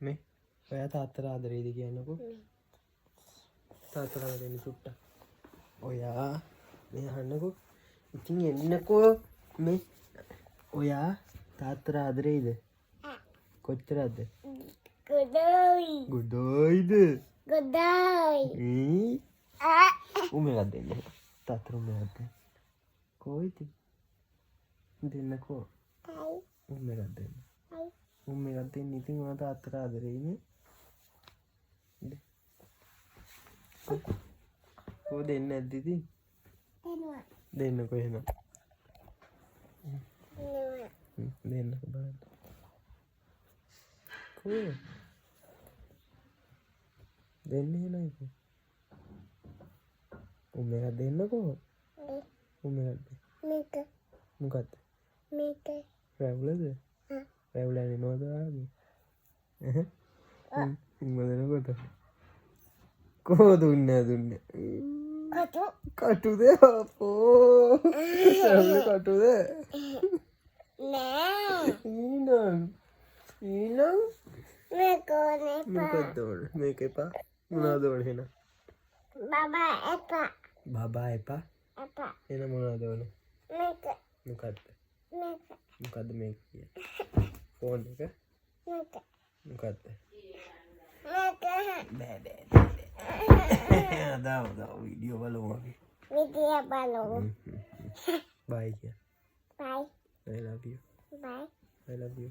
මේ ඔයා තාත්තට ආදරේද කියන්නකෝ. තාත්තට ආදරෙන්නේ සුට්ටා. ඔයා මේ අහන්නකෝ. ඉතින් එන්නකෝ මේ ඔයා තාත්තට ආදරේද? කොච්චරද? ගොඩයිද? උමෙලක් දෙන්න. තාත්තට උමෙලක් දෙන්න. කොයිද? දෙන්නකෝ. උමෙලක් දෙන්න. උමෙලක් දෙන්න. ඉතින් ඔයා තාත්තට ආදරේනේ. කෝ දෙන්න නැද්ද ඉතින්? දෙන්නකෝ එහෙනම්. දෙන්නකෝ බලන්න. කෝ දෙන්න එහෙනම් ඉතින්. උමෙලක් දෙන්නකෝ. උමෙලක් දෙන්න. මොකද්ද? රැවුලද? රැවුල එනවද ආගේ? උඹලනකොට කෝ දුන්නේ කටුද අපෝ රැවුල කටුද? ඊනම් මොකක්ද ඕනේ? මේක එපා. මොනවද ඕනේ එහෙනම්? බබා එපා. එහෙනම් මොනවද ඕනේ? මොකද්ද? මොකද්ද මේක කියන්නේ? ෆෝන් එක? මොකද්ද? බෑ. අදාව වීඩියෝ බලමු අපි. බයි කිය. I love you. I love you.